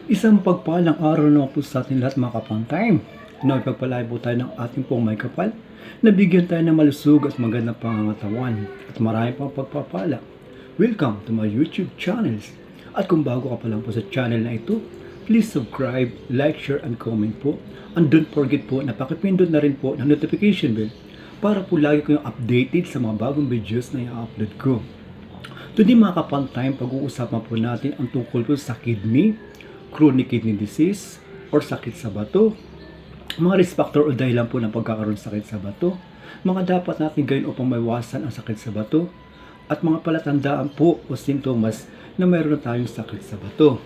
Isang mapagpalang araw na po sa ating lahat mga kapantime. Nagpagpalain po tayo ng ating pong may kapal. Nabigyan tayo ng malusog at magandang pangangatawan at marami pang pagpapala. Welcome to my YouTube channels. At kung bago ka pa lang po sa channel na ito, please subscribe, like, share, and comment po. And don't forget po na pakipindot na rin po ng notification bell para po lagi kayong updated sa mga bagong videos na i-upload ko. Today mga kapantime, pag-uusapan po natin ang tungkol po sa kidney, chronic kidney disease, or sakit sa bato, mga risk factor o dahilan po ng pagkakaroon ng sakit sa bato, mga dapat natin gawin upang maiwasan ang sakit sa bato, at mga palatandaan po o sintomas na mayroon na tayong sakit sa bato.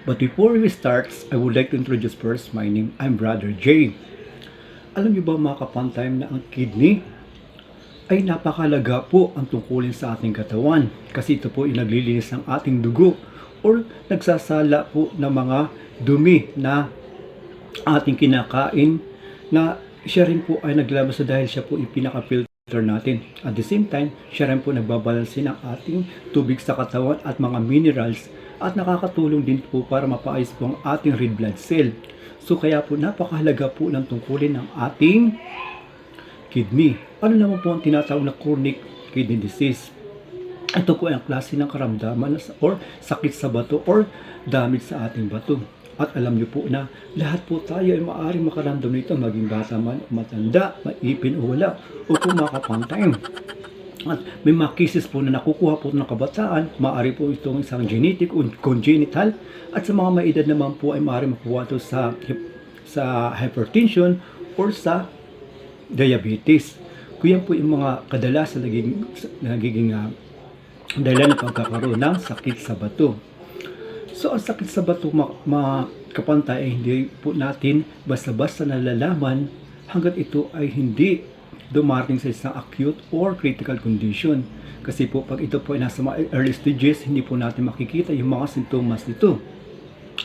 But before we start, I would like to introduce first my name. I'm Brother J. Alam niyo ba mga kapantime na ang kidney ay napakalaga po ang tungkulin sa ating katawan kasi ito po yung naglilinis ng ating dugo or nagsasala po ng mga dumi na ating kinakain na siya rin po ay naglabas dahil siya po yung pinaka-filter natin. At the same time, siya rin po nagbabalanse ng ating tubig sa katawan at mga minerals at nakakatulong din po para mapaayos po ang ating red blood cell. So kaya po napakahalaga po ng tungkulin ng ating kidney. Ano naman po ang tinatawag na chronic kidney disease? Ito po ay ang klase ng karamdaman or sakit sa bato or damage sa ating bato. At alam niyo po na lahat po tayo ay maaaring makaramdam nito, maging bata man o matanda, maipin o wala, o kung makapantime. At may mga cases po na nakukuha po ng kabataan, maaari po itong isang genetic o congenital, at sa mga may edad naman po ay maaari makuha ito sa hypertension or sa diabetes. Kaya po yung mga kadalasan nagiging dahilan ng pagkakaroon ng sakit sa bato. So ang sakit sa bato mga kapantay ay hindi po natin basta-basta nalalaman hanggat ito ay hindi dumating sa isang acute or critical condition. Kasi po pag ito po ay nasa mga early stages, hindi po natin makikita yung mga sintomas nito.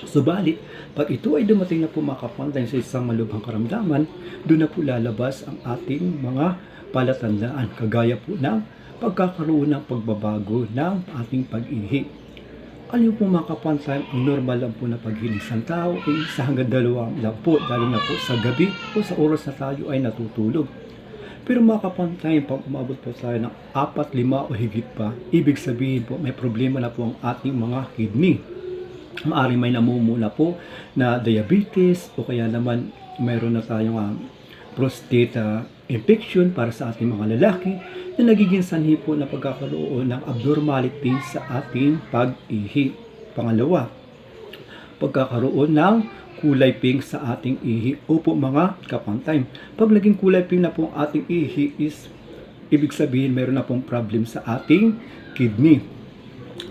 Subalit, pag ito ay dumating na po mga kapantay sa isang malubhang karamdaman, doon na po lalabas ang ating mga palatandaan, kagaya po ng pagkakaroon ng pagbabago ng ating pag-ihi. Ano po mga kapantay, ang normal lang po na pag-ihi ng tao ay 1 hanggang 2 lang po, lalo na po sa gabi o sa oras na tayo ay natutulog. Pero mga kapantay, pag umabot po tayo ng 4, 5 o higit pa, ibig sabihin po may problema na po ang ating mga kidney. Maaaring may namumula po na diabetes o kaya naman mayroon na tayong prostate infection para sa ating mga lalaki na nagiging sanhi po na pagkakaroon ng abnormality sa ating pag-ihi. Pangalawa, pagkakaroon ng kulay pink sa ating ihi. Opo mga kapantay, pag naging kulay pink na po ang ating ihi is ibig sabihin mayroon na pong problem sa ating kidney.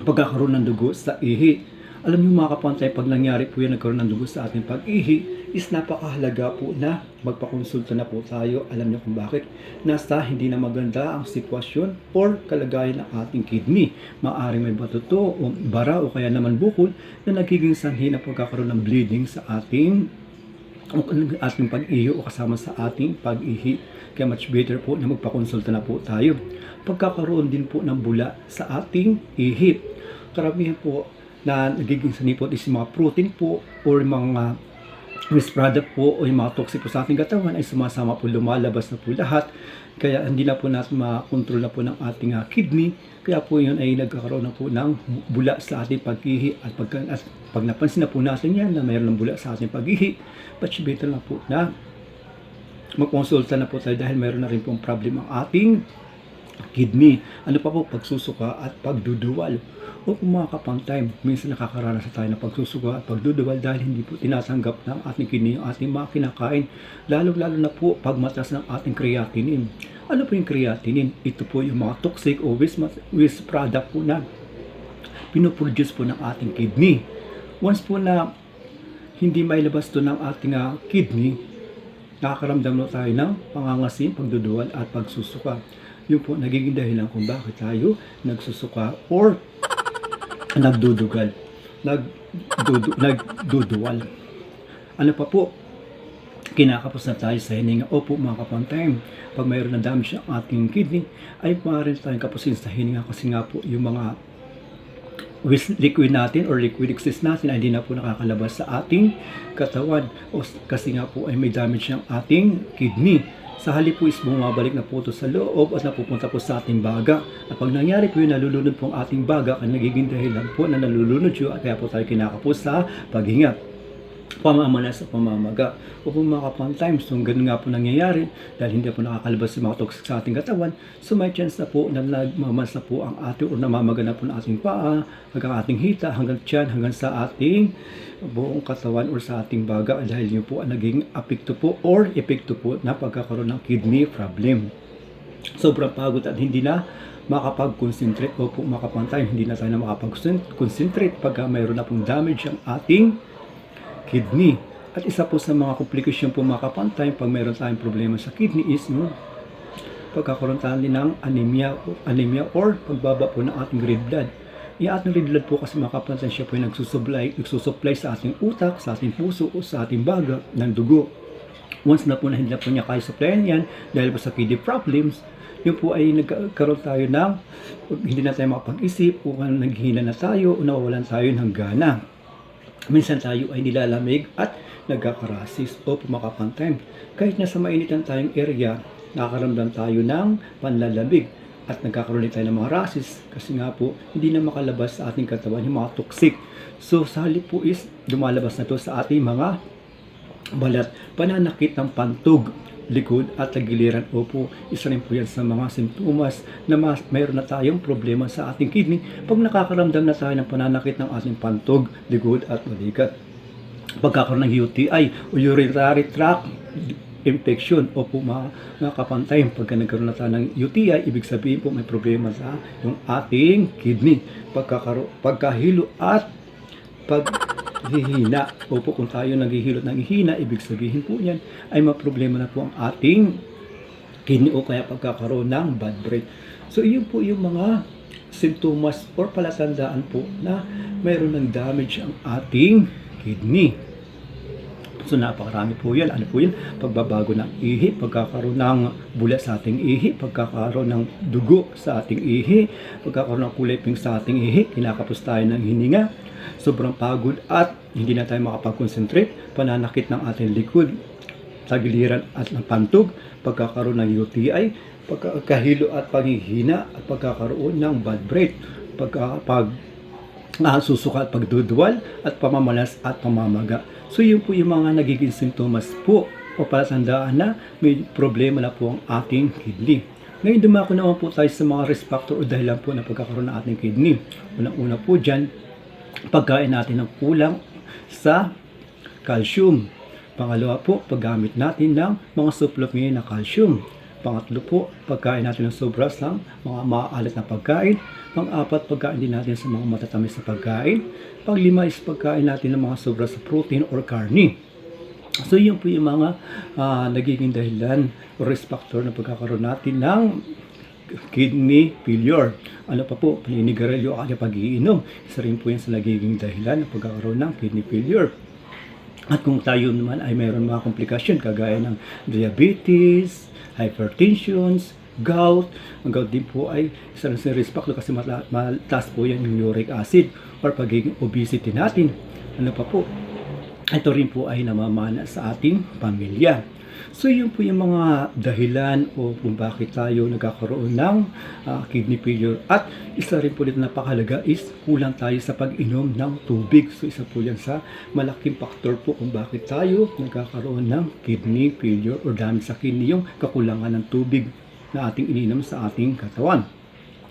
Pagkakaroon ng dugo sa ihi. Alam niyo mga kapantay, pag nangyari po yan, nagkaroon ng dugo sa ating pag-ihi, is napakahalaga po na magpakonsulta na po tayo. Alam niyo kung bakit? Nasa hindi na maganda ang sitwasyon or kalagayan ng ating kidney. Maaaring may bato to, o bara o kaya naman bukol na nagiging sanhi na pagkakaroon ng bleeding sa ating pag-ihi o kasama sa ating pag-ihi. Kaya much better po na magpakonsulta na po tayo. Pagkakaroon din po ng bula sa ating ihi. Karamihan po na nagiging sanipot is mga protein po or mga waste product po o yung mga toxic po sa ating katawan ay sumasama po, lumalabas na po lahat. Kaya hindi na po natin makontrol na po ng ating kidney. Kaya po yun ay nagkakaroon na po ng bula sa ating pag-ihi. At pag napansin na po natin yan na mayroon ng bula sa ating pag-ihi, much better na po na magkonsulta na po tayo dahil mayroon na rin pong problem ang ating kidney. Ano pa po? Pagsusuka at pagduduwal. O kung mga kapantay, minsan nakakaranas tayo ng pagsusuka at pagduduwal dahil hindi po tinatanggap ng ating kidney yung ating mga kinakain. Lalo na po pag mataas ng ating creatinine. Ano po yung creatinine? Ito po yung mga toxic o waste product po na pinoproduce po ng ating kidney. Once po na hindi mailabas to ng ating kidney, nakakaramdam na tayo ng pangangasim, pagduduwal at pagsusuka. Yun po nagiging dahilan kung bakit tayo nagsusuka or nagduduwal. Ano pa po? Kinakapos na tayo sa hininga. Opo mga kapantay, pag mayroon na damage ang ating kidney, ay maaari tayong kapusin sa hininga kasi nga po yung mga liquid natin or liquid exist natin ay hindi na po nakakalabas sa ating katawan kasi nga po ay may damage ng ating kidney. Sa halip po is bumabalik na po ito sa loob at napupunta po sa ating baga. At pag nangyari po yun, nalulunod po ang ating baga, ang nagiging dahilan po na nalulunod yun at kaya po tayo kinakapos sa paghinga, pamamalas sa pamamaga. O po mga kapang-times, so ganun nga po nangyayari dahil hindi po nakakalabas yung mga toxic sa ating katawan, so may chance na po na nagmamals na po ang ating o namamaga na po ng ating paa, hanggang ating hita, hanggang tiyan, hanggang sa ating buong katawan or sa ating baga dahil yun po ang naging apekto po or epekto po na pagkakaroon ng kidney problem. Sobrang pagod at hindi na makapag-concentrate o po makapantay, hindi na tayo na makapag-concentrate pagka mayroon na pong damage ang ating kidney. At isa po sa mga komplikasyon po mga kapantay pag mayroon tayong problema sa kidney is pagkakaroon tayo ng anemia or pagbaba po ng ating red blood. Yung ating red blood po kasi mga kapantay siya po yung nagsusupply sa ating utak, sa ating puso o sa ating baga ng dugo. Once na po na hindi na po niya kaya supplyan yan dahil po sa kidney problems, yun po ay nagkaroon tayo ng hindi na tayo makapag-isip o naghihina na tayo o nawawalan tayo ng gana. Minsan tayo ay nilalamig at nagkakarasis o pumakapantay. Kahit nasa mainitan tayong area, nakakaramdam tayo ng panlalabig at nagkakaroon din tayo ng mga rasis kasi nga po hindi na makalabas sa ating katawan yung mga toxic. So sa halip po is lumalabas na to sa ating mga balat, pananakit ng pantog, likod at tagiliran. Opo, isa rin po yan sa mga simptomas na mayroon na tayong problema sa ating kidney pag nakakaramdam na tayo ng pananakit ng ating pantog, likod at balikat. Pagkakaroon ng UTI o urinary tract infection o po mga kapantay, pagka nagkaroon na tayo ng UTI, ibig sabihin po may problema sa yung ating kidney. Pagkahilo at paghihina. Opo, kung tayo naghihilot ng hihina, ibig sabihin po yan ay maproblema na po ang ating kidney o kaya pagkakaroon ng bad breath. So, yun po yung mga simptomas or palatandaan po na mayroon ng damage ang ating kidney. So, napakarami po yan. Ano po yan? Pagbabago ng ihi, pagkakaroon ng bula sa ating ihi, pagkakaroon ng dugo sa ating ihi, pagkakaroon ng kulay pink sa ating ihi, kinakapos tayo ng hininga, sobrang pagod at hindi na tayo makapag-concentrate, pananakit ng ating likod, tagiliran at ng pantog, pagkakaroon ng UTI, pagkahilo at paghihina at pagkakaroon ng bad breath, susuka at pagduduwal at pamamalas at pamamaga. So yun po yung mga nagiging simptomas po o palatandaan na may problema na po ang ating kidney. Ngayon dumako naman po tayo sa mga risk factor o dahilan po na pagkakaroon ng ating kidney. Unang-una po dyan, pagkain natin ng kulang sa calcium. Pangalawa po, paggamit natin ng mga supplement na calcium. Pangatlo po, pagkain natin ng sobra ng mga maaalat na pagkain. Pang-apat, pagkain din natin sa mga matatamis na pagkain. Pang-lima is pagkain natin ng mga sobra sa protein or karni. So yun po yung mga nagiging dahilan o risk factor na pagkakaroon natin ng kidney failure. Ano pa po, paninigarilyo at pag-iinom. Isa rin po yan sa nagiging dahilan ng pagkakaroon ng kidney failure. At kung tayo naman ay mayroon mga komplikasyon kagaya ng diabetes, hypertension, gout. Ang gout din po ay isa rin sa risk factor kasi mataas po yan yung uric acid or pagiging obesity natin. Ano pa po, ito rin po ay namamana sa ating pamilya. So yun po yung mga dahilan o kung bakit tayo nagkakaroon ng kidney failure. At isa rin po dito napakahalaga is kulang tayo sa pag-inom ng tubig. So isa po yan sa malaking faktor po kung bakit tayo nagkakaroon ng kidney failure o damage sa kidney, yung kakulangan ng tubig na ating ininom sa ating katawan.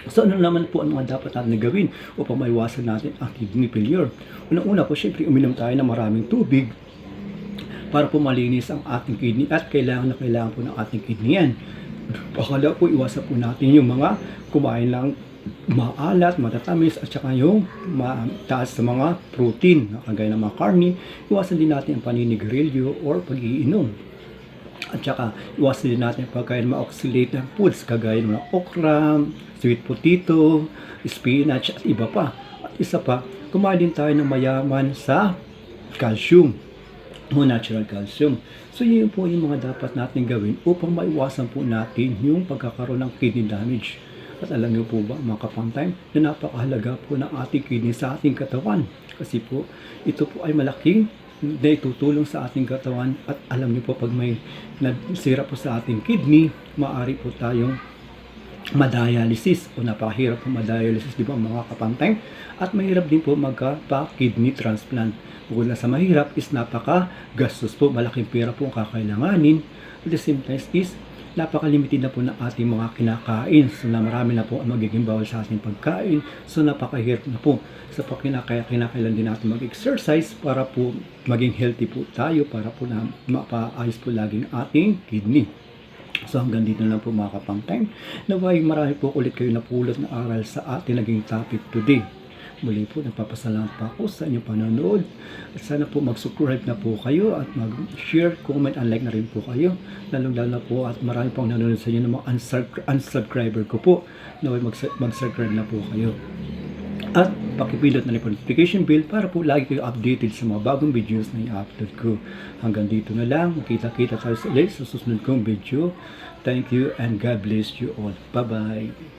So ano naman po ang mga dapat natin gawin upang maiwasan natin ang kidney failure? Unang-una po, syempre uminom tayo ng maraming tubig para po malinis ang ating kidney at kailangan po ng ating kidney yan. Pakala po, iwasan po natin yung mga kumain lang maalat, matatamis at saka yung mataas sa mga protein, kagaya ng mga karni. Iwasan din natin ang paninigarilyo or pag-iinom. At saka iwasan din natin pagkain ng mga oxalated foods kagaya ng mga okra, sweet potato, spinach at iba pa. At isa pa, kumain din tayo ng mayaman sa calcium o natural calcium. So yun po yung mga dapat natin gawin upang maiwasan po natin yung pagkakaroon ng kidney damage. At alam niyo po ba mga kapantay na napakahalaga po ng ating kidney sa ating katawan. Kasi po ito po ay malaking na itutulong sa ating katawan at alam niyo po pag may nasira po sa ating kidney, maaari po tayong madialysis o napakahirap po madialysis, di ba mga kapantay? At mahirap din po magka-kidney transplant. Bukod na sa mahirap is napaka-gastos po, malaking pera po ang kakailanganin. At the same time is napaka-limited na po ng ating mga kinakain. So na marami na po ang magiging bawal sa ating pagkain. So napakahirap na po. Sa kinakailan din natin mag-exercise para po maging healthy po tayo, para po na mapaayos po laging ating kidney. So hanggang dito na lang po mga kapantay. Naway marami po ulit kayo napulot na aral sa ating naging topic today. Muli po, nagpapasalamat pa ako sa inyong panonood. At sana po mag-subscribe na po kayo at mag-share, comment, and like na rin po kayo. Lalong-lalo na po at marami pong nanonood sa inyo ng mga unsubscriber ko po. Naway mag-subscribe na po kayo. At pakipindot na rin po notification bell para po lagi kayo updated sa mga bagong videos na i-upload ko. Hanggang dito na lang. Makita-kita tayo ulit sa susunod kong video. Thank you and God bless you all. Bye-bye.